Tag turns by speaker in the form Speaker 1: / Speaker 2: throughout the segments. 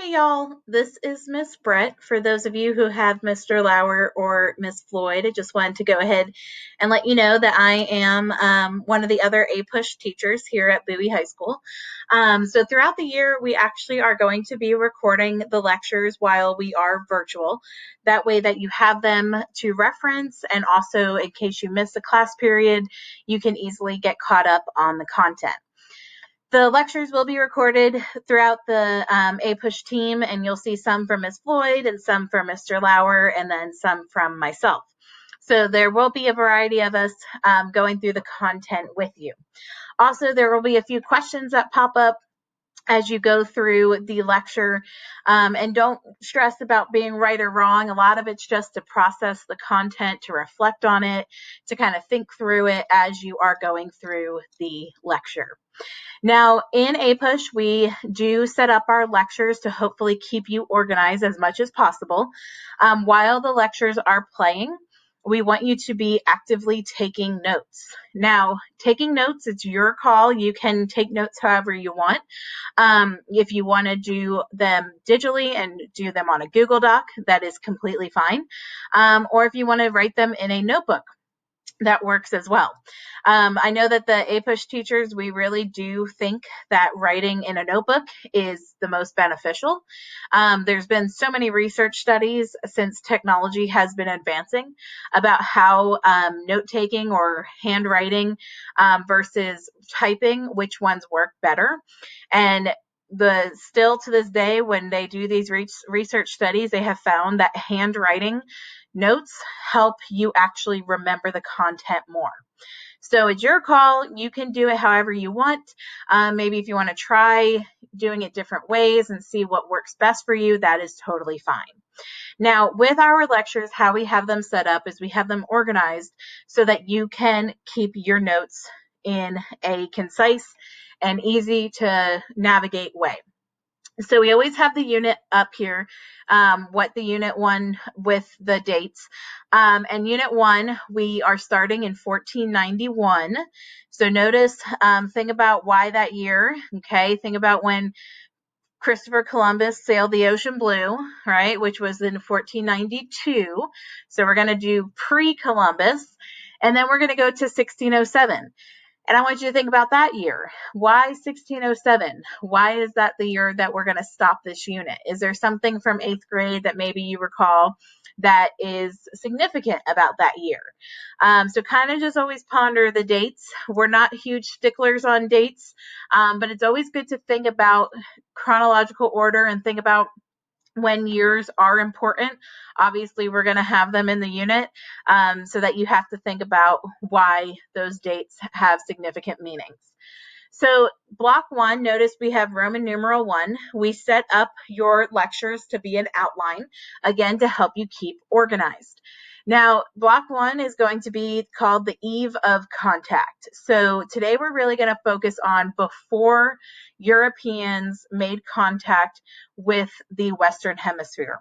Speaker 1: Hey y'all, this is Miss Brett. For those of you who have Mr. Lauer or Miss Floyd, I just wanted to go ahead and let you know that I am one of the other APUSH teachers here at Bowie High School. So throughout the year, we actually are going to be recording the lectures while we are virtual. That way that you have them to reference, and also in case you miss a class period, you can easily get caught up on the content. The lectures will be recorded throughout the APUSH team, and you'll see some from Ms. Floyd and some from Mr. Lauer, and then some from myself. So there will be a variety of us going through the content with you. Also, there will be a few questions that pop up as you go through the lecture, and don't stress about being right or wrong. A lot of it's just to process the content, to reflect on it, to kind of think through it as you are going through the lecture. Now, in APUSH, we do set up our lectures to hopefully keep you organized as much as possible. While the lectures are playing, we want you to be actively taking notes. Now, taking notes, it's your call. You can take notes however you want. If you want to do them digitally and do them on a Google Doc, that is completely fine. Or if you want to write them in a notebook, that works as well. I know that the APUSH teachers, we really do think that writing in a notebook is the most beneficial. There's been so many research studies since technology has been advancing about how note-taking or handwriting versus typing, which ones work better. And still to this day, when they do these research studies, they have found that handwriting notes help you actually remember the content more. So it's your call. You can do it however you want. Maybe if you want to try doing it different ways and see what works best for you, that is totally fine. Now, with our lectures, how we have them set up is we have them organized so that you can keep your notes in a concise and easy to navigate way. So we always have the unit up here, what the unit one with the dates. And unit one, we are starting in 1491. So notice, think about why that year, okay? Think about when Christopher Columbus sailed the ocean blue, right, which was in 1492. So we're going to do pre-Columbus, and then we're going to go to 1607. And I want you to think about that year. Why 1607? Why is that the year that we're going to stop this unit? Is there something from 8th grade that maybe you recall that is significant about that year? So kind of just always ponder the dates. We're not huge sticklers on dates, but it's always good to think about chronological order and think about when years are important. Obviously, we're going to have them in the unit, so that you have to think about why those dates have significant meanings. So block one, notice we have Roman numeral 1. We set up your lectures to be an outline, again, to help you keep organized. Now, block 1 is going to be called the eve of contact. So today we're really going to focus on before Europeans made contact with the Western Hemisphere.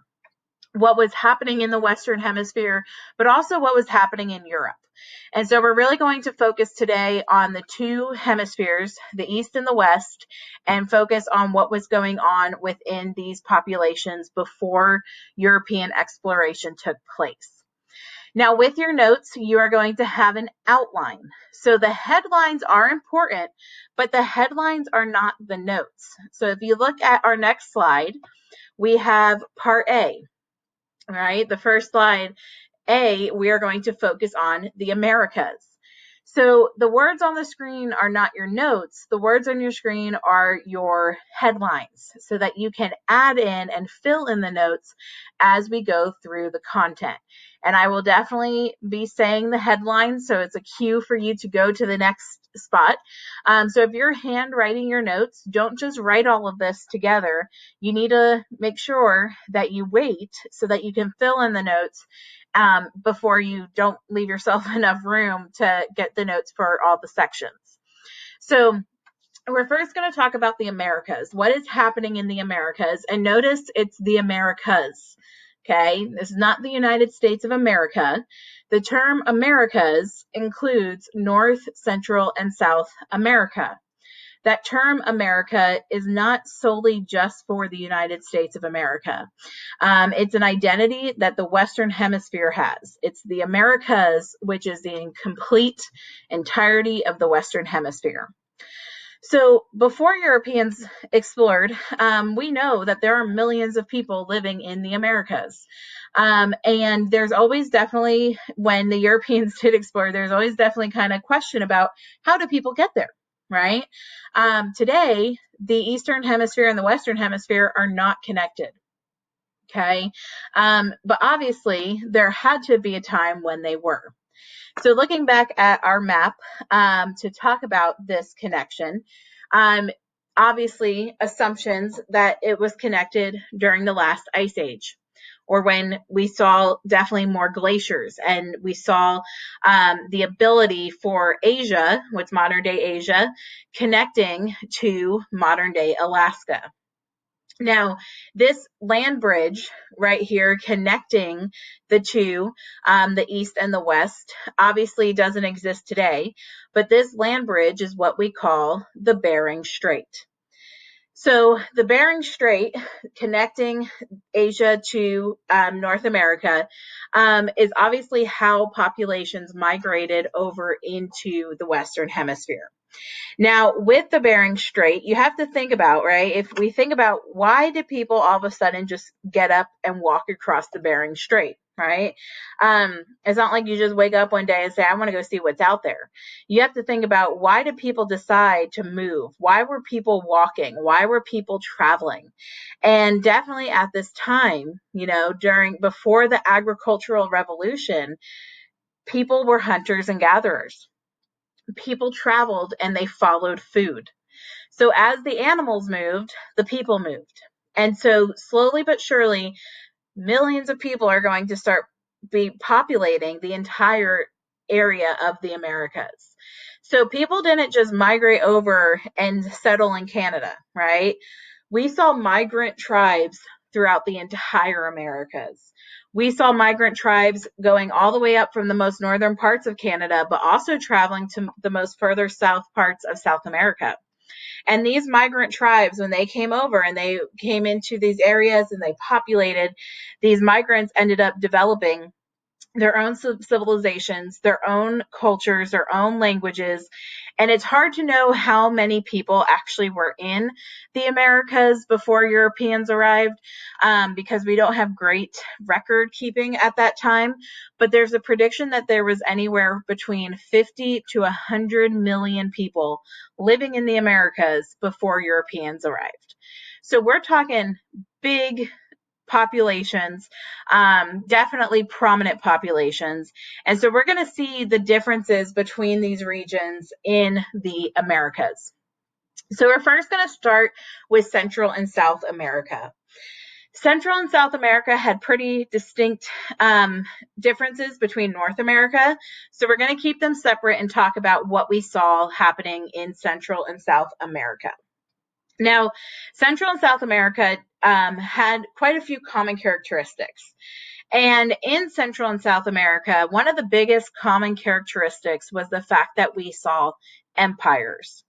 Speaker 1: What was happening in the Western Hemisphere, but also what was happening in Europe. And so we're really going to focus today on the two hemispheres, the East and the West, and focus on what was going on within these populations before European exploration took place. Now, with your notes, you are going to have an outline. So the headlines are important, but the headlines are not the notes. So if you look at our next slide, we have part A, right? The first slide, A, we are going to focus on the Americas. So the words on the screen are not your notes. The words on your screen are your headlines so that you can add in and fill in the notes as we go through the content. And I will definitely be saying the headlines, so it's a cue for you to go to the next spot. So if you're handwriting your notes, don't just write all of this together. You need to make sure that you wait so that you can fill in the notes before you don't leave yourself enough room to get the notes for all the sections. So we're first going to talk about the Americas. What is happening in the Americas? And notice it's the Americas. Okay, this is not the United States of America. The term Americas includes North, Central, and South America. that term America is not solely just for the United States of America. It's an identity that the Western Hemisphere has. It's the Americas, which is the complete entirety of the Western Hemisphere. So before Europeans explored, we know that there are millions of people living in the Americas. And there's always definitely, when the Europeans did explore, there's always definitely kind of question about how do people get there, right? Today, the Eastern Hemisphere and the Western Hemisphere are not connected. Okay. But obviously, there had to be a time when they were. So looking back at our map to talk about this connection, obviously assumptions that it was connected during the last ice age, or when we saw definitely more glaciers and we saw the ability for Asia, what's modern day Asia, connecting to modern day Alaska. Now, this land bridge right here connecting the two, the east and the west, obviously doesn't exist today, but this land bridge is what we call the Bering Strait. So the Bering Strait connecting Asia to North America is obviously how populations migrated over into the Western Hemisphere. Now, with the Bering Strait, you have to think about, right? If we think about why did people all of a sudden just get up and walk across the Bering Strait, right? It's not like you just wake up one day and say, I want to go see what's out there. You have to think about, why did people decide to move? Why were people walking? Why were people traveling? And definitely at this time, before the agricultural revolution, people were hunters and gatherers. People traveled and they followed food. So as the animals moved, the people moved. And so slowly but surely, millions of people are going to start be populating the entire area of the Americas. So people didn't just migrate over and settle in Canada, right? We saw migrant tribes throughout the entire Americas. We saw migrant tribes going all the way up from the most northern parts of Canada, but also traveling to the most further south parts of South America. And these migrant tribes, when they came over and they came into these areas and they populated, these migrants ended up developing their own civilizations, their own cultures, their own languages. And it's hard to know how many people actually were in the Americas before Europeans arrived, because we don't have great record keeping at that time. But there's a prediction that there was anywhere between 50 to 100 million people living in the Americas before Europeans arrived. So we're talking big populations, definitely prominent populations. And so we're going to see the differences between these regions in the Americas. So we're first going to start with Central and South America. Central and South America had pretty distinct differences between North America. So we're going to keep them separate and talk about what we saw happening in Central and South America. Now, Central and South America had quite a few common characteristics. And in Central and South America, one of the biggest common characteristics was the fact that we saw empires.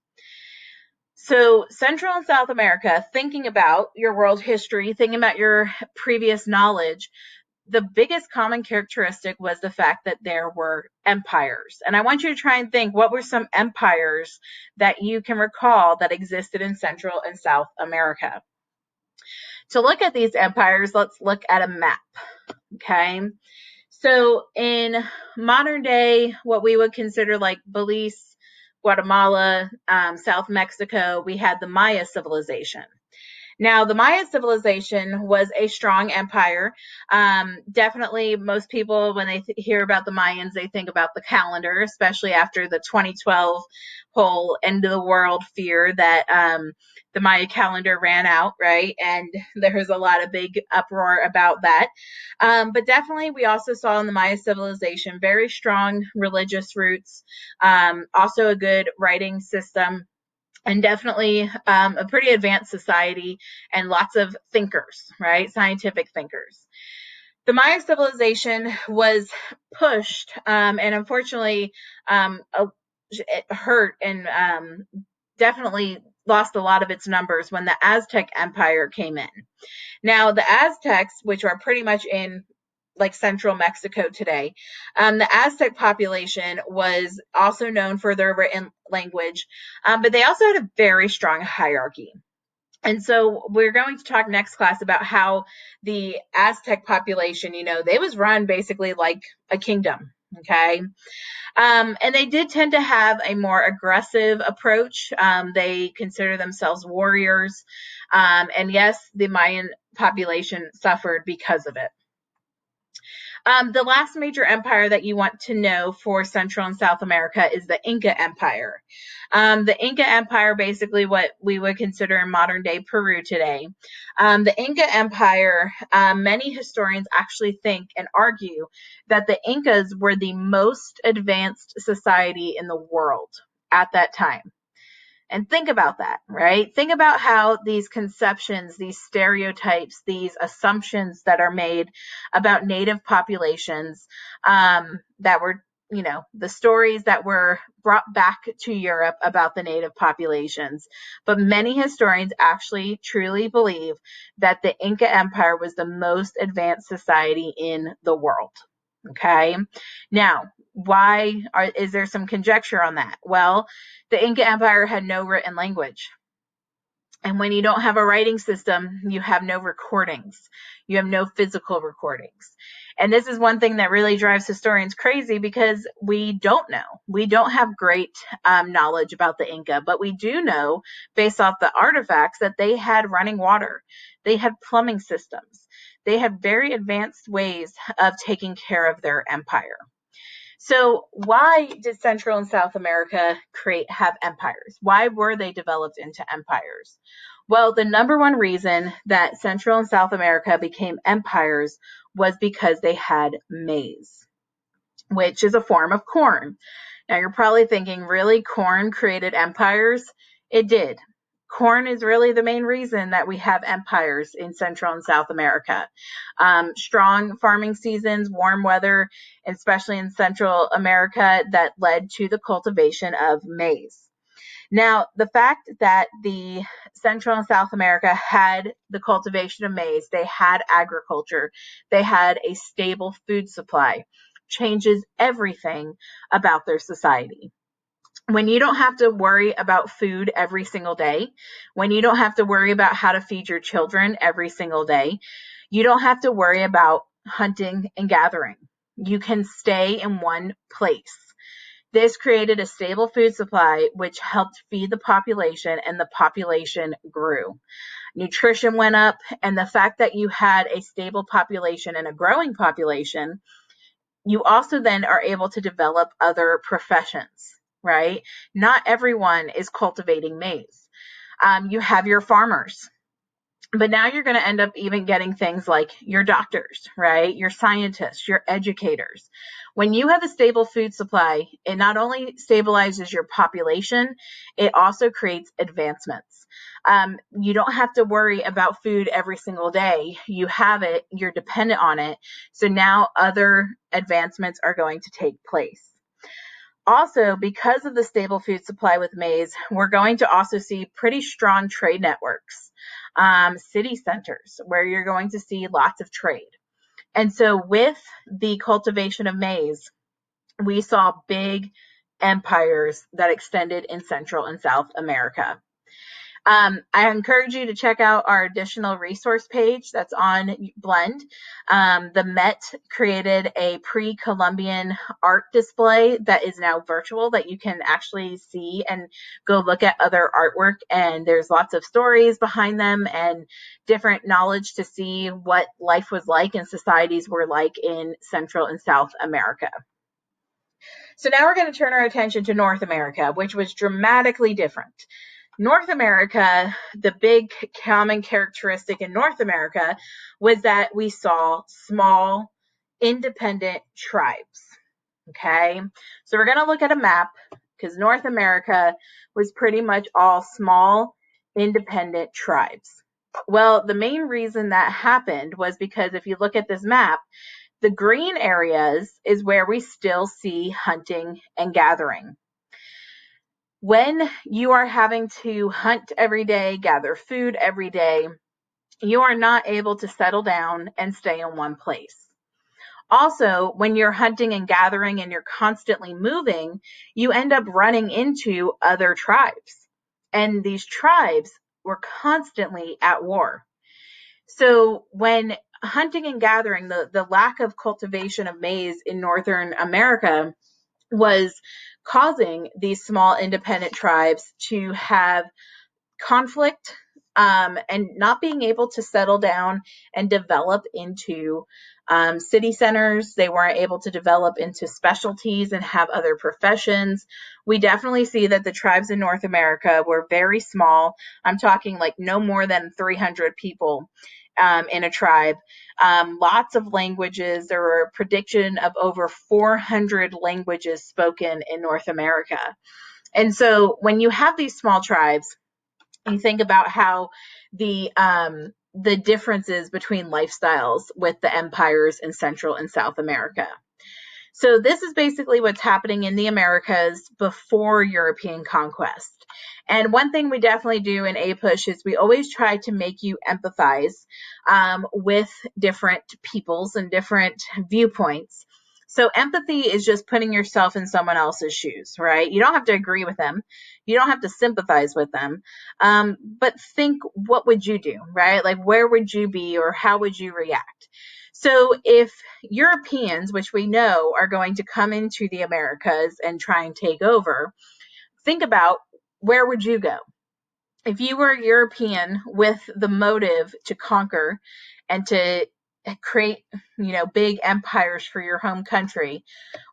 Speaker 1: So Central and South America, thinking about your world history, thinking about your previous knowledge, the biggest common characteristic was the fact that there were empires. And I want you to try and think, what were some empires that you can recall that existed in Central and South America? To look at these empires, let's look at a map. Okay. So in modern day, what we would consider like Belize, Guatemala, South Mexico, we had the Maya civilization. Now, the Maya civilization was a strong empire. Definitely, most people, when they hear about the Mayans, they think about the calendar, especially after the 2012 whole end of the world fear that the Maya calendar ran out, right? And there was a lot of big uproar about that. But definitely, we also saw in the Maya civilization very strong religious roots, also a good writing system, and definitely a pretty advanced society and lots of thinkers, right? Scientific thinkers. The Maya civilization was pushed, and unfortunately, it hurt and definitely lost a lot of its numbers when the Aztec Empire came in. Now, the Aztecs, which are pretty much in like central Mexico today, the Aztec population was also known for their written language, but they also had a very strong hierarchy. And so we're going to talk next class about how the Aztec population, they was run basically like a kingdom. Okay. And they did tend to have a more aggressive approach. They consider themselves warriors. And yes, the Mayan population suffered because of it. The last major empire that you want to know for Central and South America is the Inca Empire. The Inca Empire, basically what we would consider in modern day Peru today. The Inca Empire, many historians actually think and argue that the Incas were the most advanced society in the world at that time. And think about that, right? Think about how these conceptions, these stereotypes, these assumptions that are made about native populations that were, the stories that were brought back to Europe about the native populations. But many historians actually truly believe that the Inca Empire was the most advanced society in the world. Okay. Now, is there some conjecture on that? Well, the Inca Empire had no written language. And when you don't have a writing system, you have no recordings. You have no physical recordings. And this is one thing that really drives historians crazy because we don't know. We don't have great knowledge about the Inca, but we do know, based off the artifacts, that they had running water. They had plumbing systems. They had very advanced ways of taking care of their empire. So why did Central and South America have empires? Why were they developed into empires? Well, the number one reason that Central and South America became empires was because they had maize, which is a form of corn. Now you're probably thinking, really, corn created empires? It did. Corn is really the main reason that we have empires in Central and South America. Strong farming seasons, warm weather, especially in Central America, that led to the cultivation of maize. Now, the fact that the Central and South America had the cultivation of maize, they had agriculture, they had a stable food supply, changes everything about their society. When you don't have to worry about food every single day, when you don't have to worry about how to feed your children every single day, you don't have to worry about hunting and gathering. You can stay in one place. This created a stable food supply, which helped feed the population, and the population grew. Nutrition went up, and the fact that you had a stable population and a growing population, you also then are able to develop other professions, right? Not everyone is cultivating maize. You have your farmers, but now you're going to end up even getting things like your doctors, right? Your scientists, your educators. When you have a stable food supply, it not only stabilizes your population, it also creates advancements. You don't have to worry about food every single day. You have it, you're dependent on it. So now other advancements are going to take place. Also, because of the stable food supply with maize, we're going to also see pretty strong trade networks, city centers where you're going to see lots of trade. And so with the cultivation of maize, we saw big empires that extended in Central and South America. I encourage you to check out our additional resource page that's on Blend. The Met created a pre-Columbian art display that is now virtual that you can actually see and go look at other artwork. And there's lots of stories behind them and different knowledge to see what life was like and societies were like in Central and South America. So now we're going to turn our attention to North America, which was dramatically different. North America, the big common characteristic in North America was that we saw small, independent tribes. Okay, so we're going to look at a map because North America was pretty much all small, independent tribes. Well, the main reason that happened was because if you look at this map, the green areas is where we still see hunting and gathering. When you are having to hunt every day, gather food every day, you are not able to settle down and stay in one place. Also, when you're hunting and gathering and you're constantly moving, you end up running into other tribes. And these tribes were constantly at war. So when hunting and gathering, the lack of cultivation of maize in Northern America was causing these small independent tribes to have conflict, and not being able to settle down and develop into city centers. They weren't able to develop into specialties and have other professions. We definitely see that the tribes in North America were very small. I'm talking like no more than 300 people in a tribe. Lots of languages. There were a prediction of over 400 languages spoken in North America. And so when you have these small tribes, you think about how the differences between lifestyles with the empires in Central and South America. So this is basically what's happening in the Americas before European conquest. And one thing we definitely do in APUSH is we always try to make you empathize with different peoples and different viewpoints. So empathy is just putting yourself in someone else's shoes, right? You don't have to agree with them. You don't have to sympathize with them. But think, what would you do, right? Like, where would you be or how would you react? So if Europeans, which we know are going to come into the Americas and try and take over, think about, where would you go? If you were a European with the motive to conquer and to create, big empires for your home country,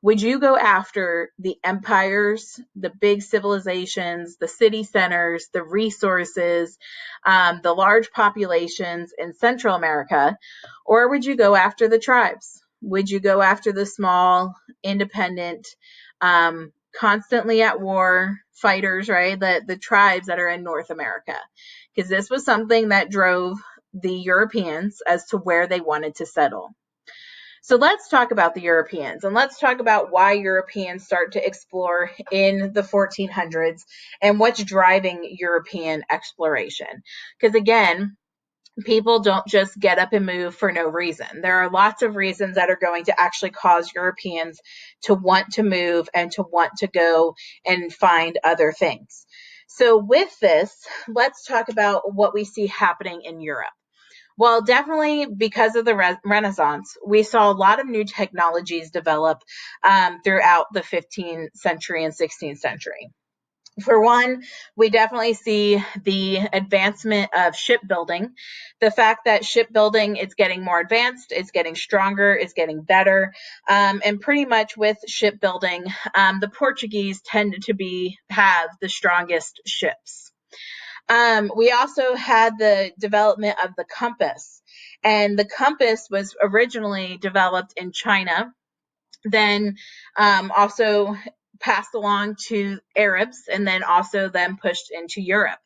Speaker 1: would you go after the empires, the big civilizations, the city centers, the resources, the large populations in Central America, or would you go after the tribes? Would you go after the small, independent, constantly at war fighters, right? The tribes that are in North America, because this was something that drove the Europeans as to where they wanted to settle. So let's talk about the Europeans, and let's talk about why Europeans start to explore in the 1400s and what's driving European exploration. Because again, people don't just get up and move for no reason. There are lots of reasons that are going to actually cause Europeans to want to move and to want to go and find other things. So with this, let's talk about what we see happening in Europe. Well, definitely because of the Renaissance, we saw a lot of new technologies develop throughout the 15th century and 16th century. For one, we definitely see the advancement of shipbuilding. The fact that shipbuilding is getting more advanced, it's getting stronger, it's getting better. And pretty much with shipbuilding, the Portuguese tended to have the strongest ships. We also had the development of the compass. And the compass was originally developed in China, then also passed along to Arabs, and then also then pushed into Europe.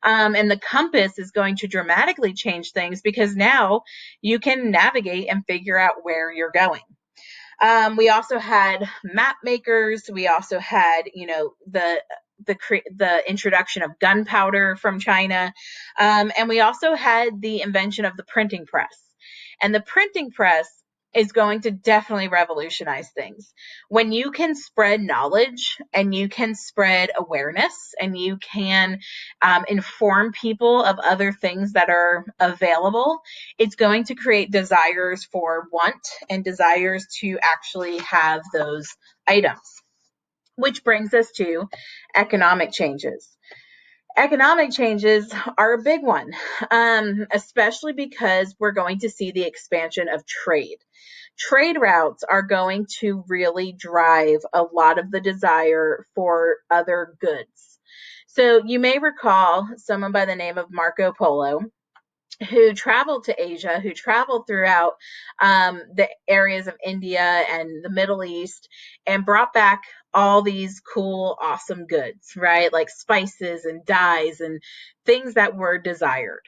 Speaker 1: And the compass is going to dramatically change things because now you can navigate and figure out where you're going. We also had map makers. We also had, the introduction of gunpowder from China, and we also had the invention of the printing press. And the printing press is going to definitely revolutionize things. When you can spread knowledge and you can spread awareness and you can inform people of other things that are available, it's going to create desires for want and desires to actually have those items, which brings us to economic changes. Economic changes are a big one, especially because we're going to see the expansion of trade. Trade routes are going to really drive a lot of the desire for other goods. So you may recall someone by the name of Marco Polo, who traveled to Asia, who traveled throughout the areas of India and the Middle East, and brought back all these cool, awesome goods, right? Like spices and dyes and things that were desired.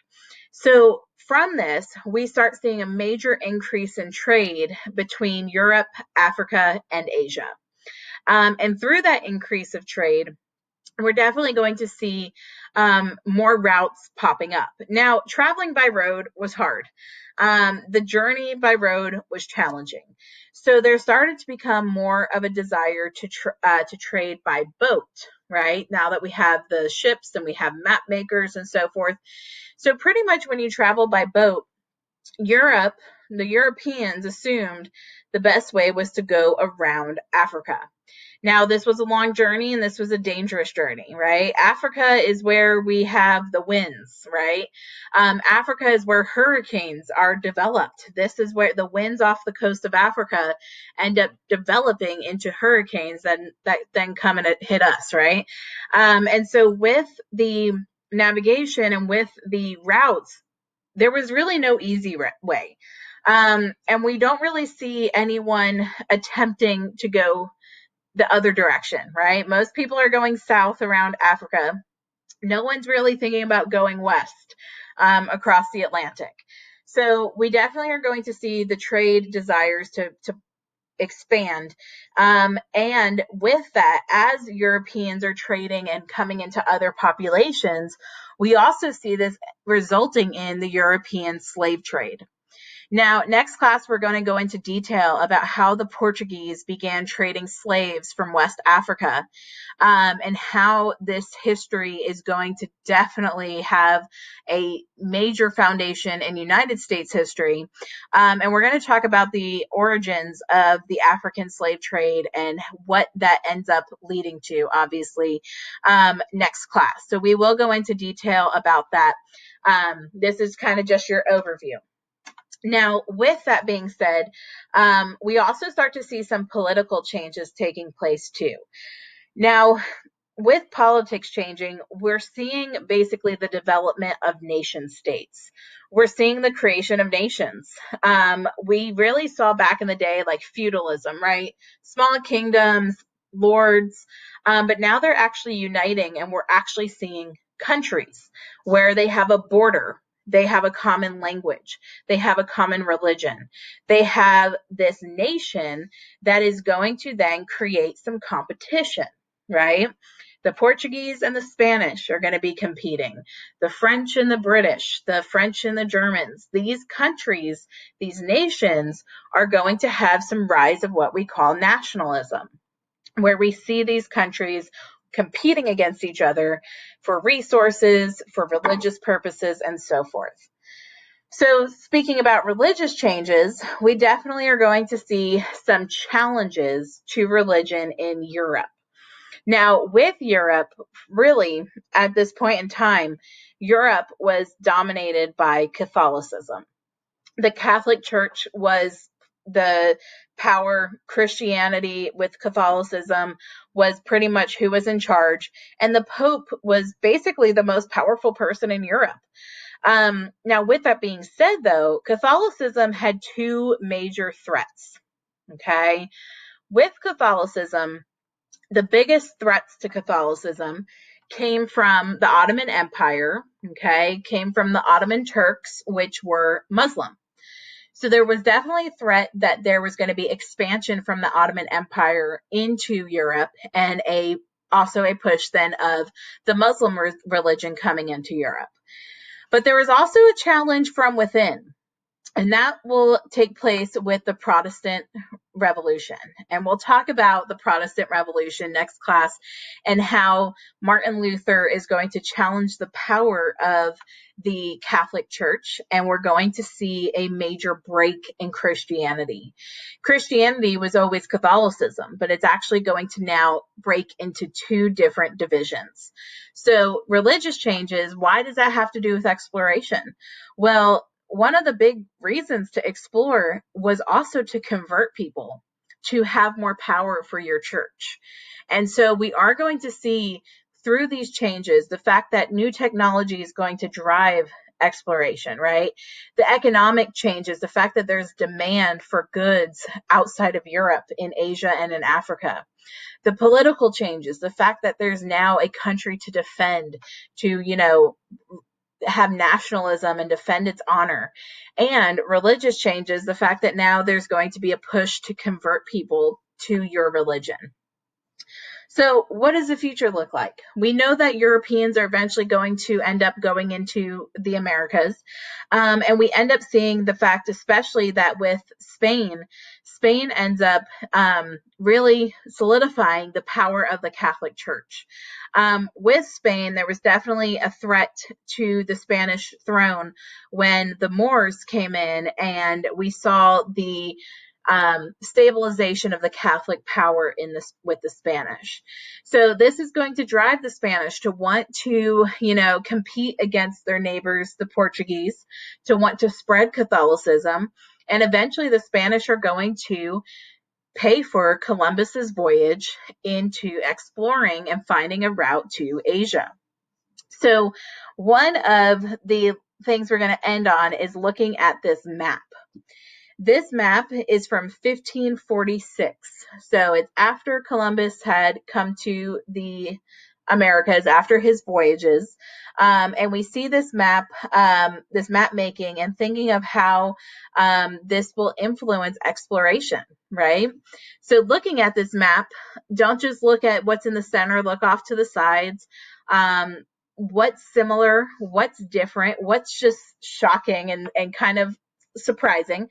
Speaker 1: So from this, we start seeing a major increase in trade between Europe, Africa, and Asia. And through that increase of trade, we're definitely going to see more routes popping up. Now, traveling by road was hard. The journey by road was challenging. So there started to become more of a desire to trade by boat, right? Now that we have the ships and we have map makers and so forth. So pretty much when you travel by boat, Europe, the Europeans assumed the best way was to go around Africa. Now, this was a long journey and this was a dangerous journey, right? Africa is where we have the winds, right? Africa is where hurricanes are developed. This is where the winds off the coast of Africa end up developing into hurricanes that then come and hit us, right? And so, with the navigation and with the routes, there was really no easy way. And we don't really see anyone attempting to go the other direction, right? Most people are going south around Africa. No one's really thinking about going west across the Atlantic. So we definitely are going to see the trade desires to expand. And with that, as Europeans are trading and coming into other populations, we also see this resulting in the European slave trade. Now, next class, we're going to go into detail about how the Portuguese began trading slaves from West Africa, and how this history is going to definitely have a major foundation in United States history. And we're going to talk about the origins of the African slave trade and what that ends up leading to, obviously, next class. So we will go into detail about that. This is kind of just your overview. Now, with that being said, we also start to see some political changes taking place too. Now, with politics changing, we're seeing basically the development of nation states. We're seeing the creation of nations. We really saw back in the day like feudalism, right? Small kingdoms, lords, but now they're actually uniting and we're actually seeing countries where they have a border. They have a common language. They have a common religion. They have this nation that is going to then create some competition, right? The Portuguese and the Spanish are going to be competing. The French and the British, the French and the Germans, these countries, these nations are going to have some rise of what we call nationalism, where we see these countries competing against each other for resources, for religious purposes, and so forth. So, speaking about religious changes, we definitely are going to see some challenges to religion in Europe. Now, with Europe, really, at this point in time, Europe was dominated by Catholicism. The Catholic Church was the power. Christianity with Catholicism was pretty much who was in charge. And the Pope was basically the most powerful person in Europe. Now, with that being said, though, Catholicism had two major threats. Okay. With Catholicism, the biggest threats to Catholicism came from the Ottoman Empire, okay, came from the Ottoman Turks, which were Muslim. So there was definitely a threat that there was going to be expansion from the Ottoman Empire into Europe, and also a push then of the Muslim religion coming into Europe. But there was also a challenge from within. And that will take place with the Protestant Revolution. And we'll talk about the Protestant Revolution next class and how Martin Luther is going to challenge the power of the Catholic Church. And we're going to see a major break in Christianity. Christianity was always Catholicism, but it's actually going to now break into two different divisions. So, religious changes, why does that have to do with exploration? Well, one of the big reasons to explore was also to convert people, to have more power for your church. And so we are going to see through these changes the fact that new technology is going to drive exploration, right? The economic changes, the fact that there's demand for goods outside of Europe, in Asia, and in Africa. The political changes, the fact that there's now a country to defend, to, have nationalism and defend its honor, and religious changes, the fact that now there's going to be a push to convert people to your religion. So what does the future look like? We know that Europeans are eventually going to end up going into the Americas. And we end up seeing the fact, especially that with Spain, Spain ends up really solidifying the power of the Catholic Church. With Spain, there was definitely a threat to the Spanish throne when the Moors came in, and we saw the stabilization of the Catholic power in this with the Spanish. So this is going to drive the Spanish to want to, compete against their neighbors, the Portuguese, to want to spread Catholicism. And eventually the Spanish are going to pay for Columbus's voyage into exploring and finding a route to Asia. So one of the things we're going to end on is looking at this map. This map is from 1546. So it's after Columbus had come to the Americas, after his voyages. And we see this map making and thinking of how this will influence exploration, right? So looking at this map, don't just look at what's in the center, look off to the sides. What's similar, what's different, what's just shocking and kind of surprising.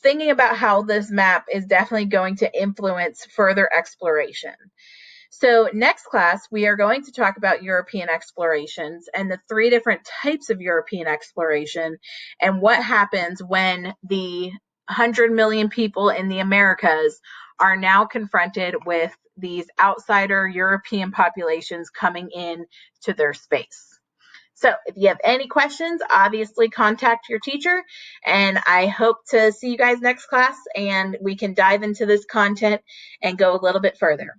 Speaker 1: Thinking about how this map is definitely going to influence further exploration. So next class, we are going to talk about European explorations and the 3 different types of European exploration and what happens when the 100 million people in the Americas are now confronted with these outsider European populations coming in to their space. So if you have any questions, obviously contact your teacher, and I hope to see you guys next class and we can dive into this content and go a little bit further.